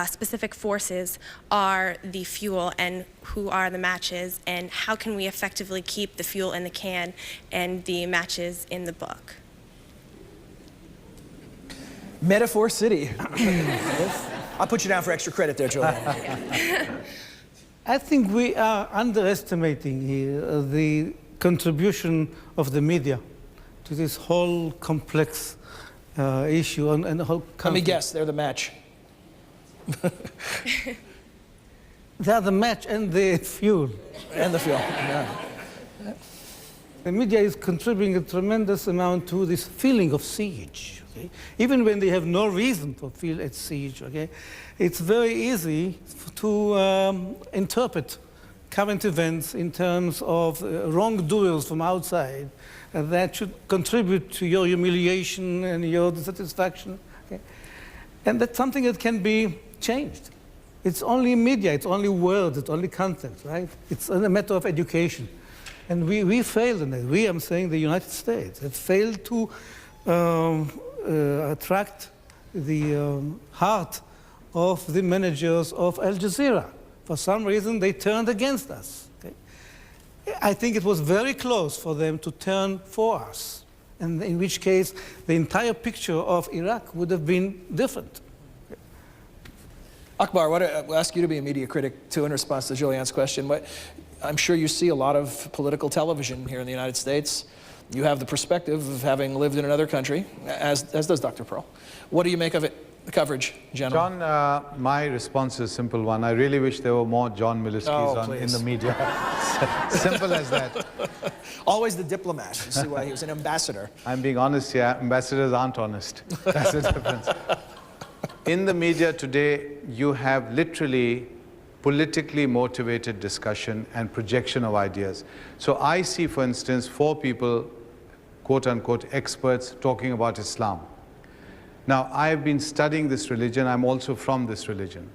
[SPEAKER 10] specific forces are the fuel and who are the matches, and how can we effectively keep the fuel in the can and the matches in the book?
[SPEAKER 2] Metaphor City. I'll put you down for extra credit there, Julian.
[SPEAKER 3] I think we are underestimating here the contribution of the media to this whole complex issue and the whole conflict.
[SPEAKER 2] Let me guess, they're the match.
[SPEAKER 3] They are the match and the fuel.
[SPEAKER 2] And the fuel, yeah.
[SPEAKER 3] The media is contributing a tremendous amount to this feeling of siege. Okay? Even when they have no reason to feel at siege, okay? It's very easy to interpret current events in terms of wrongdoers from outside that should contribute to your humiliation and your dissatisfaction. Okay? And that's something that can be changed. It's only media, it's only words, it's only content, right? It's a matter of education. And we failed in that. I'm saying the United States, have failed to attract the heart of the managers of Al Jazeera. For some reason, they turned against us. Okay? I think it was very close for them to turn for us, and in which case, the entire picture of Iraq would have been different.
[SPEAKER 2] Akbar, I'll ask you to be a media critic, too, in response to Julianne's question. I'm sure you see a lot of political television here in the United States. You have the perspective of having lived in another country, as does Dr. Pearl. What do you make of it, the coverage in general?
[SPEAKER 4] John, my response is a simple one. I really wish there were more John Milewskis in the media. Simple as that.
[SPEAKER 2] Always the diplomat. You see why he was an ambassador.
[SPEAKER 4] I'm being honest here. Ambassadors aren't honest. That's the difference. In the media today, you have literally politically motivated discussion and projection of ideas. So I see, for instance, 4 people, quote-unquote, experts talking about Islam. Now, I've been studying this religion. I'm also from this religion.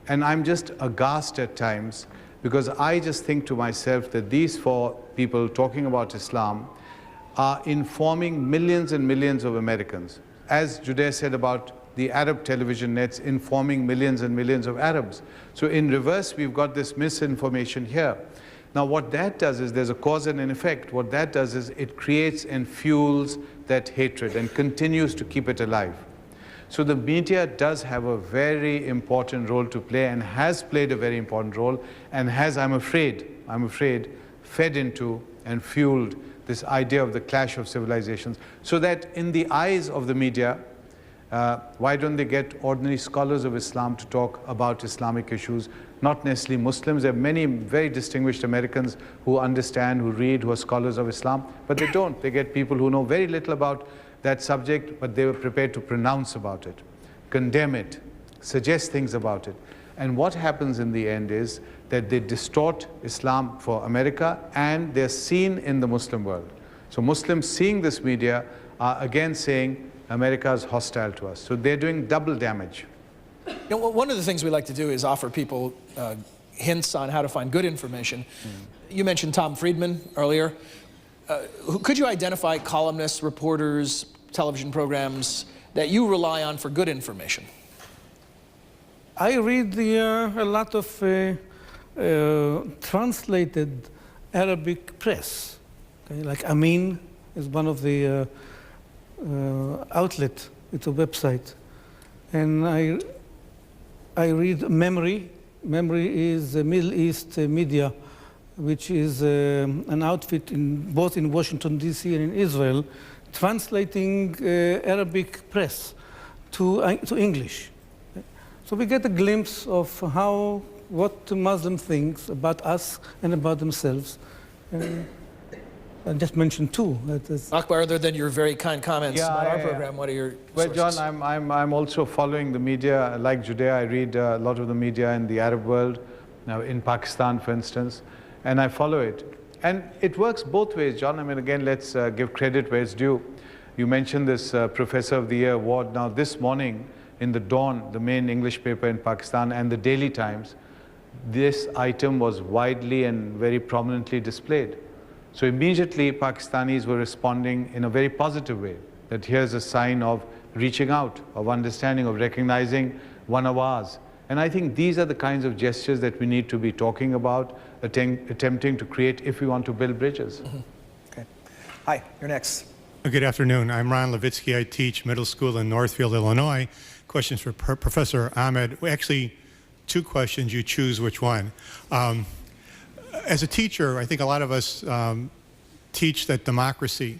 [SPEAKER 4] And I'm just aghast at times because I just think to myself that these 4 people talking about Islam are informing millions and millions of Americans. As Judea said about the Arab television nets informing millions and millions of Arabs. So in reverse, we've got this misinformation here. Now what that does is, there's a cause and an effect. What that does is it creates and fuels that hatred and continues to keep it alive. So the media does have a very important role to play and has played a very important role and has, I'm afraid, fed into and fueled this idea of the clash of civilizations, so that in the eyes of the media, why don't they get ordinary scholars of Islam to talk about Islamic issues, not necessarily Muslims? There are many very distinguished Americans who understand, who read, who are scholars of Islam, but they don't. They get people who know very little about that subject, but they were prepared to pronounce about it, condemn it, suggest things about it. And what happens in the end is that they distort Islam for America, and they're seen in the Muslim world. So Muslims seeing this media are again saying, America is hostile to us. So they're doing double damage.
[SPEAKER 2] You know, one of the things we like to do is offer people hints on how to find good information. You mentioned Tom Friedman earlier. Could you identify columnists, reporters, television programs that you rely on for good information?
[SPEAKER 3] I read a lot of translated Arabic press. Okay? Like Amin is one of the outlet, it's a website. And I read Memory, memory is the Middle East Media, which is an outfit both in Washington, D.C. and in Israel, translating Arabic press to English. So we get a glimpse of what Muslim thinks about us and about themselves. I just mentioned two.
[SPEAKER 2] Akbar, other than your very kind comments about our program, what are your sources?
[SPEAKER 4] Well, John, I'm also following the media. Like Judea, I read a lot of the media in the Arab world, in Pakistan, for instance, and I follow it. And it works both ways, John. I mean, again, let's give credit where it's due. You mentioned this Professor of the Year award. Now, this morning, in the Dawn, the main English paper in Pakistan, and the Daily Times, this item was widely and very prominently displayed. So immediately, Pakistanis were responding in a very positive way, that here's a sign of reaching out, of understanding, of recognizing one of ours. And I think these are the kinds of gestures that we need to be talking about, attempting to create if we want to build bridges.
[SPEAKER 2] Mm-hmm. Okay. Hi, you're next.
[SPEAKER 11] Good afternoon. I'm Ron Levitsky. I teach middle school in Northfield, Illinois. Questions for Professor Ahmed. Actually, two questions. You choose which one. As a teacher, I think a lot of us teach that democracy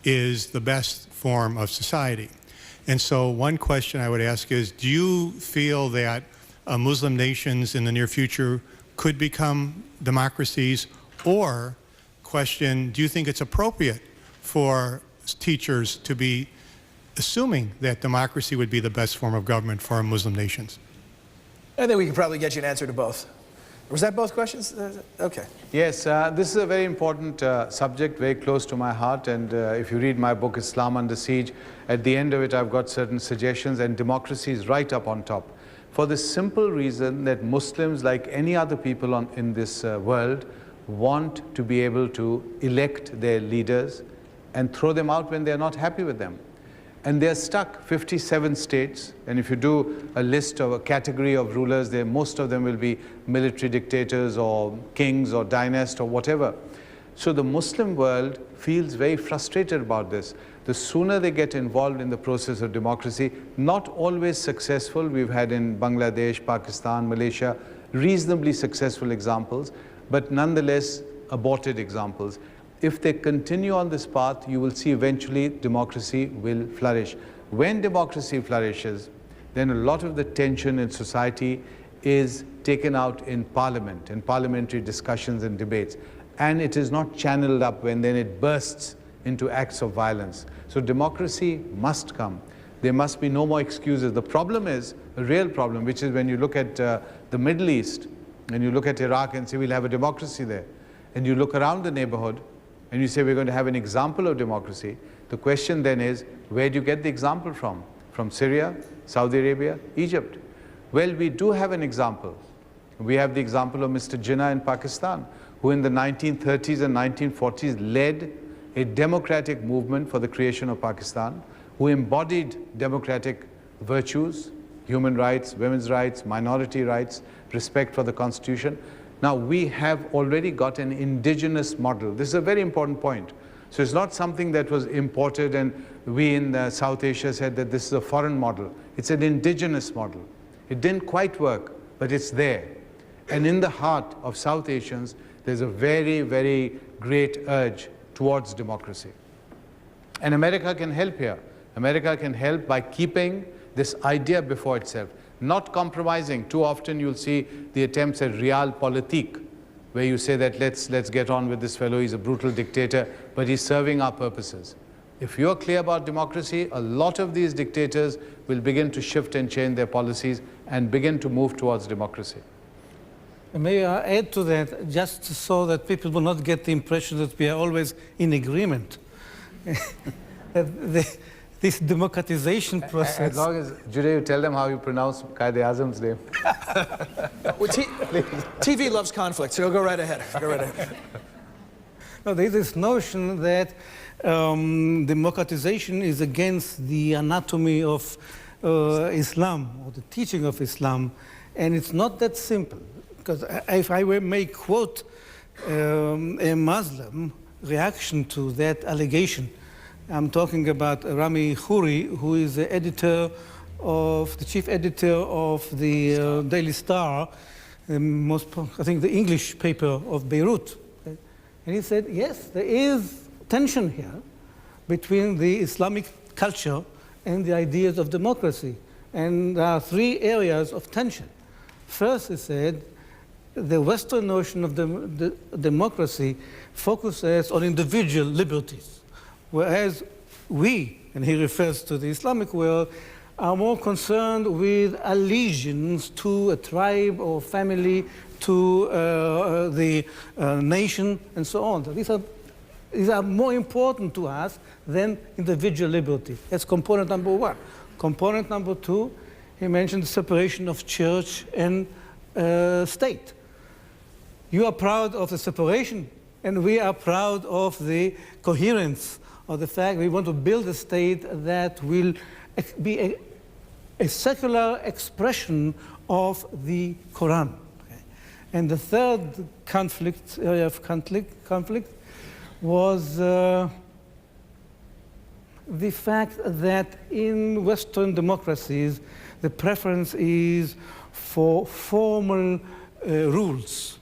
[SPEAKER 11] is the best form of society. And so one question I would ask is, do you feel that Muslim nations in the near future could become democracies? Or question, do you think it's appropriate for teachers to be assuming that democracy would be the best form of government for Muslim nations?
[SPEAKER 2] I think we can probably get you an answer to both. Was that both questions? Okay.
[SPEAKER 4] Yes, this is a very important subject, very close to my heart. And if you read my book, Islam Under Siege, at the end of it, I've got certain suggestions, and democracy is right up on top. For the simple reason that Muslims, like any other people in this world, want to be able to elect their leaders and throw them out when they're not happy with them. And they're stuck, 57 states, and if you do a list of a category of rulers, most of them will be military dictators or kings or dynasts or whatever. So the Muslim world feels very frustrated about this. The sooner they get involved in the process of democracy, not always successful, we've had in Bangladesh, Pakistan, Malaysia, reasonably successful examples, but nonetheless aborted examples. If they continue on this path, you will see eventually democracy will flourish. When democracy flourishes, then a lot of the tension in society is taken out in parliament, in parliamentary discussions and debates. And it is not channeled up when then it bursts into acts of violence. So democracy must come. There must be no more excuses. The problem is, a real problem, which is when you look at the Middle East, and you look at Iraq and say we'll have a democracy there, and you look around the neighborhood, and you say we're going to have an example of democracy, the question then is, where do you get the example from? From Syria, Saudi Arabia, Egypt? Well, we do have an example. We have the example of Mr. Jinnah in Pakistan, who in the 1930s and 1940s led a democratic movement for the creation of Pakistan, who embodied democratic virtues, human rights, women's rights, minority rights, respect for the Constitution. Now, we have already got an indigenous model. This is a very important point. So it's not something that was imported and we in South Asia said that this is a foreign model. It's an indigenous model. It didn't quite work, but it's there. And in the heart of South Asians, there's a very, very great urge towards democracy. And America can help here. America can help by keeping this idea before itself. Not compromising. Too often you'll see the attempts at realpolitik, where you say that let's get on with this fellow, he's a brutal dictator, but he's serving our purposes. If you're clear about democracy, a lot of these dictators will begin to shift and change their policies and begin to move towards democracy.
[SPEAKER 3] May I add to that, just so that people will not get the impression that we are always in agreement. This democratization process.
[SPEAKER 4] As long as, Judea, you tell them how you pronounce Qaid-e-Azam's name.
[SPEAKER 2] Well, TV loves conflict, so go right ahead. Go right ahead.
[SPEAKER 3] No, there's this notion that democratization is against the anatomy of Islam, or the teaching of Islam, and it's not that simple. Because if I may quote a Muslim reaction to that allegation, I'm talking about Rami Khouri, who is the chief editor of the Daily Star, I think the English paper of Beirut. Okay? And he said, yes, there is tension here between the Islamic culture and the ideas of democracy. And there are three areas of tension. First, he said, the Western notion of the democracy focuses on individual liberties, whereas we, and he refers to the Islamic world, are more concerned with allegiance to a tribe or family, to the nation, and so on. So these are more important to us than individual liberty. That's component number one. Component number two, he mentioned the separation of church and state. You are proud of the separation, and we are proud of the coherence, of the fact we want to build a state that will be a secular expression of the Quran. Okay? And the third area of conflict was the fact that in Western democracies, the preference is for formal rules.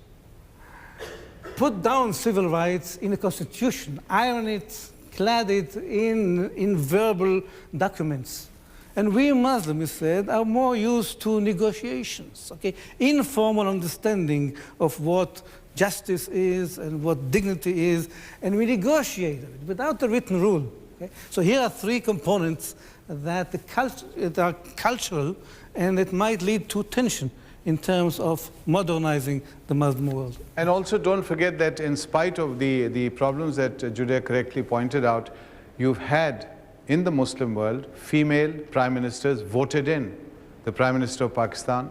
[SPEAKER 3] Put down civil rights in a constitution, iron it, clad it in verbal documents. And we Muslims, said, are more used to negotiations, okay? Informal understanding of what justice is and what dignity is, and we negotiate it without a written rule. Okay? So here are three components that are cultural, and it might lead to tension in terms of modernizing the Muslim world.
[SPEAKER 4] And also don't forget that in spite of the problems that Judea correctly pointed out, you've had in the Muslim world female prime ministers voted in. The Prime Minister of Pakistan,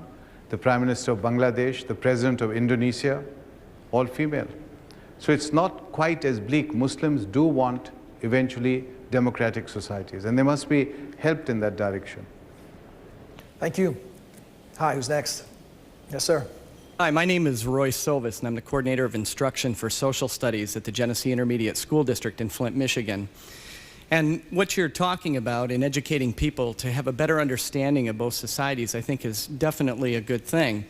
[SPEAKER 4] the Prime Minister of Bangladesh, the President of Indonesia, all female. So it's not quite as bleak. Muslims do want eventually democratic societies, and they must be helped in that direction.
[SPEAKER 2] Thank you. Hi, who's next? Yes, sir.
[SPEAKER 12] Hi, my name is Roy Silvis, and I'm the coordinator of instruction for social studies at the Genesee Intermediate School District in Flint, Michigan. And what you're talking about in educating people to have a better understanding of both societies, I think, is definitely a good thing.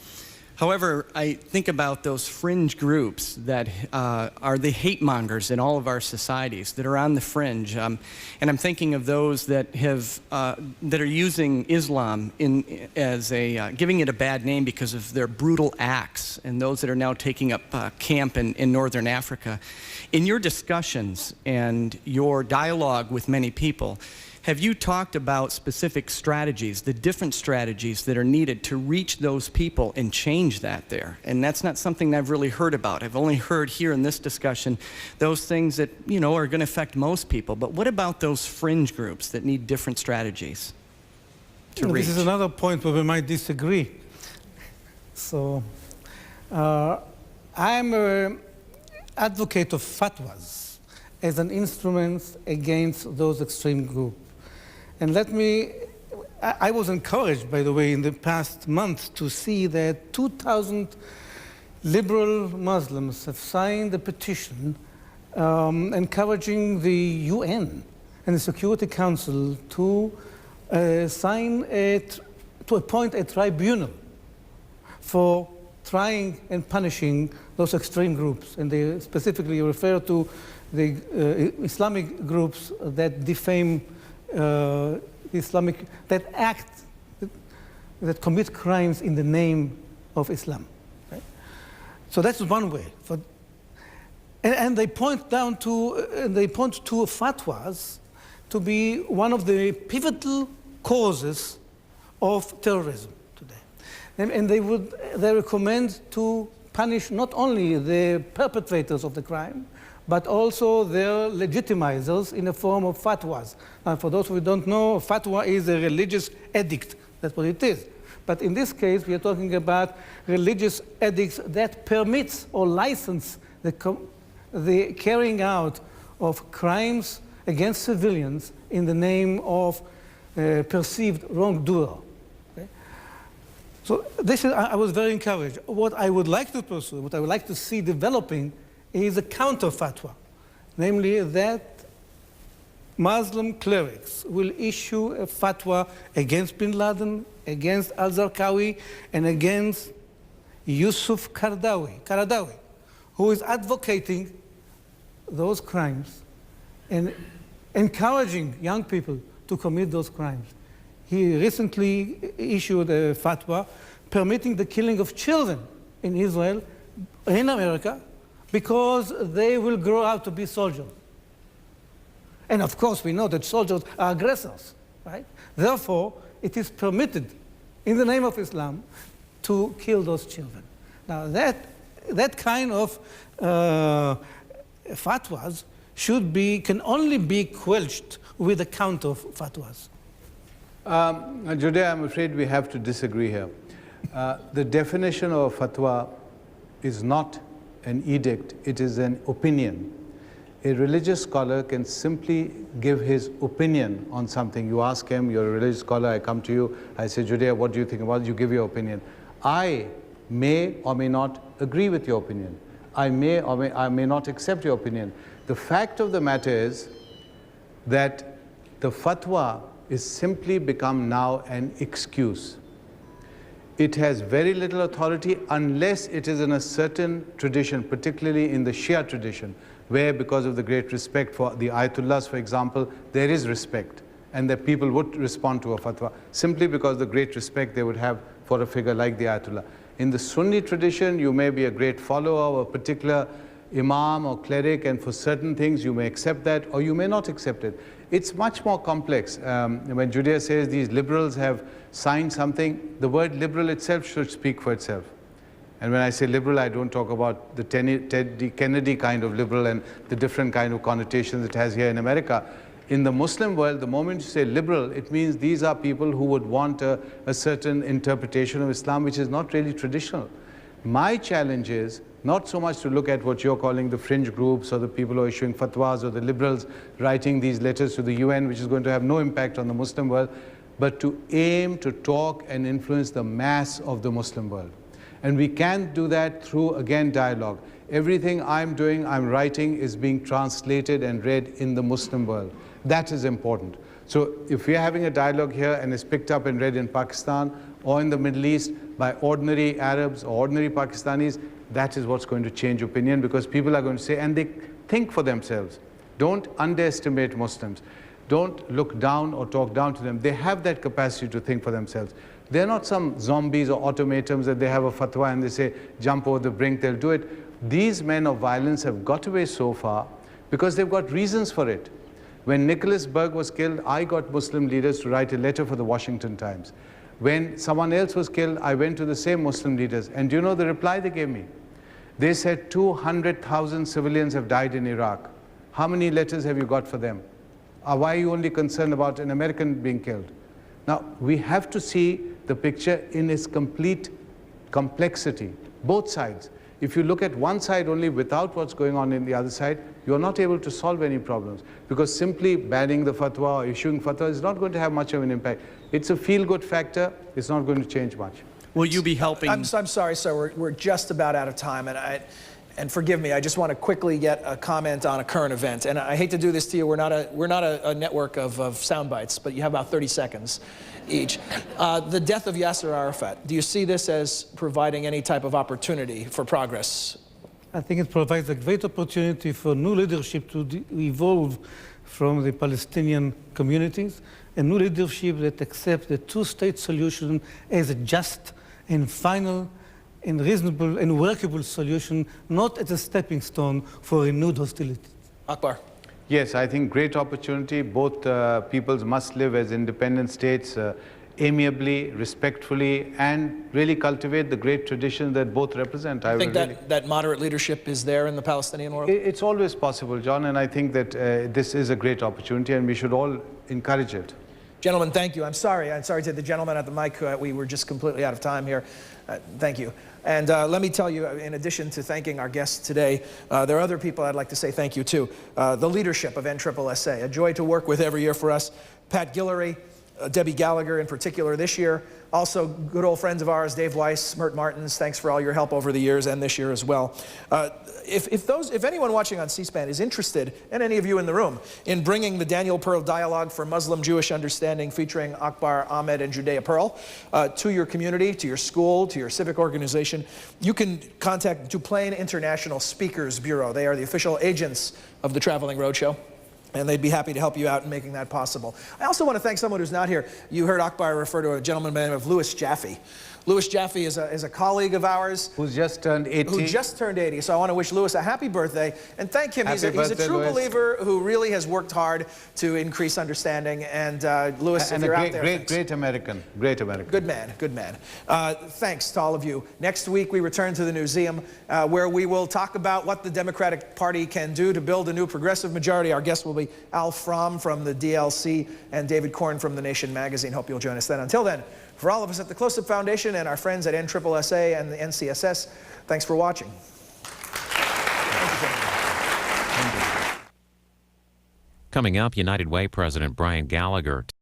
[SPEAKER 12] However, I think about those fringe groups that are the hate mongers in all of our societies that are on the fringe, and I'm thinking of those that have that are using Islam as giving it a bad name because of their brutal acts, and those that are now taking up camp in northern Africa. In your discussions and your dialogue with many people, have you talked about specific strategies, the different strategies that are needed to reach those people and change that there? And that's not something that I've really heard about. I've only heard here in this discussion those things that, you know, are going to affect most people. But what about those fringe groups that need different strategies to reach?
[SPEAKER 3] This is another point where we might disagree. So I'm an advocate of fatwas as an instrument against those extreme groups. And I was encouraged, by the way, in the past month to see that 2,000 liberal Muslims have signed a petition encouraging the UN and the Security Council to appoint a tribunal for trying and punishing those extreme groups. And they specifically refer to the Islamic groups that defame that commit crimes in the name of Islam. Right? So that's one way. And they point to fatwas to be one of the pivotal causes of terrorism today. And they recommend to punish not only the perpetrators of the crime, but also their legitimizers in the form of fatwas. Now, for those who don't know, a fatwa is a religious edict. That's what it is. But in this case, we are talking about religious edicts that permits or license the carrying out of crimes against civilians in the name of perceived wrongdoer. Okay? So I was very encouraged. What I would like to pursue, what I would like to see developing, is a counter fatwa, namely that Muslim clerics will issue a fatwa against bin Laden, against al-Zarqawi, and against Yusuf Qaradawi, who is advocating those crimes and encouraging young people to commit those crimes. He recently issued a fatwa permitting the killing of children in Israel, in America, because they will grow out to be soldiers. And of course, we know that soldiers are aggressors, right? Therefore, it is permitted in the name of Islam to kill those children. Now, that kind of fatwas can only be quelched with a count of fatwas.
[SPEAKER 4] Judea, I'm afraid we have to disagree here. The definition of a fatwa is not an edict, it is an opinion. A religious scholar can simply give his opinion on something. You ask him, you're a religious scholar, I come to you, I say, Judea, what do you think about it? You give your opinion. I may or may not agree with your opinion. I may or may not accept your opinion. The fact of the matter is that the fatwa is simply become now an excuse. It has very little authority unless it is in a certain tradition, particularly in the Shia tradition, where because of the great respect for the Ayatollahs, for example, there is respect, and that people would respond to a fatwa simply because of the great respect they would have for a figure like the Ayatollah. In the Sunni tradition, you may be a great follower of a particular imam or cleric, and for certain things you may accept that or you may not accept it. It's much more complex. When Judea says these liberals have signed something, the word liberal itself should speak for itself. And when I say liberal, I don't talk about the Ted Kennedy kind of liberal and the different kind of connotations it has here in America. In the Muslim world, the moment you say liberal, it means these are people who would want a certain interpretation of Islam which is not really traditional. My challenge is not so much to look at what you're calling the fringe groups or the people who are issuing fatwas or the liberals writing these letters to the UN, which is going to have no impact on the Muslim world, but to aim to talk and influence the mass of the Muslim world. And we can't do that through, again, dialogue. Everything I'm doing, I'm writing, is being translated and read in the Muslim world. That is important. So if we're having a dialogue here and it's picked up and read in Pakistan or in the Middle East by ordinary Arabs or ordinary Pakistanis, that is what's going to change opinion, because people are going to say, and they think for themselves. Don't underestimate Muslims. Don't look down or talk down to them. They have that capacity to think for themselves. They're not some zombies or automatons that they have a fatwa and they say, jump over the brink, they'll do it. These men of violence have got away so far because they've got reasons for it. When Nicholas Berg was killed, I got Muslim leaders to write a letter for the Washington Times. When someone else was killed, I went to the same Muslim leaders. And do you know the reply they gave me? They said 200,000 civilians have died in Iraq. How many letters have you got for them? Why are you only concerned about an American being killed? Now, we have to see the picture in its complete complexity, both sides. If you look at one side only without what's going on in the other side, you're not able to solve any problems, because simply banning the fatwa or issuing fatwa is not going to have much of an impact. It's a feel-good factor. It's not going to change much.
[SPEAKER 12] Will you be helping?
[SPEAKER 2] I'm sorry, sir. We're just about out of time, and forgive me. I just want to quickly get a comment on a current event. And I hate to do this to you. We're not a network of sound bites, but you have about 30 seconds each. The death of Yasser Arafat. Do you see this as providing any type of opportunity for progress?
[SPEAKER 3] I think it provides a great opportunity for new leadership to evolve from the Palestinian communities, a new leadership that accepts the two-state solution as a just and final and reasonable and workable solution, not as a stepping stone for renewed hostility.
[SPEAKER 2] Akbar.
[SPEAKER 4] Yes, I think great opportunity. Both peoples must live as independent states amiably, respectfully, and really cultivate the great tradition that both represent.
[SPEAKER 2] I think that moderate leadership is there in the Palestinian world?
[SPEAKER 4] It's always possible, John, and I think that this is a great opportunity and we should all encourage it.
[SPEAKER 2] Gentlemen, thank you. I'm sorry to the gentleman at the mic. We were just completely out of time here. Thank you. And let me tell you, in addition to thanking our guests today, there are other people I'd like to say thank you to. The leadership of NSSA, a joy to work with every year for us. Pat Guillory, Debbie Gallagher in particular this year, Also, good old friends of ours, Dave Weiss, Mert Martins, thanks for all your help over the years and this year as well. If anyone watching on C-SPAN is interested, and any of you in the room, in bringing the Daniel Pearl Dialogue for Muslim-Jewish Understanding featuring Akbar Ahmed and Judea Pearl to your community, to your school, to your civic organization, you can contact Duplain International Speakers Bureau. They are the official agents of the Traveling Roadshow, and they'd be happy to help you out in making that possible. I also want to thank someone who's not here. You heard Akbar refer to a gentleman by the name of Louis Jaffe. Louis Jaffe is a colleague of ours.
[SPEAKER 4] Who's just turned 80.
[SPEAKER 2] Who just turned 80. So I want to wish Louis a happy birthday and thank him. He's a true
[SPEAKER 4] Louis.
[SPEAKER 2] believer who really has worked hard to increase understanding. And Louis, if you're out there,
[SPEAKER 4] great American. Great American.
[SPEAKER 2] Good man, good man. Thanks to all of you. Next week we return to the museum where we will talk about what the Democratic Party can do to build a new progressive majority. Our guests will be Al Fromm from the DLC and David Korn from The Nation magazine. Hope you'll join us then. Until then, for all of us at the Close-Up Foundation and our friends at NSSA and the NCSS, thanks for watching.
[SPEAKER 13] Coming up, United Way President Brian Gallagher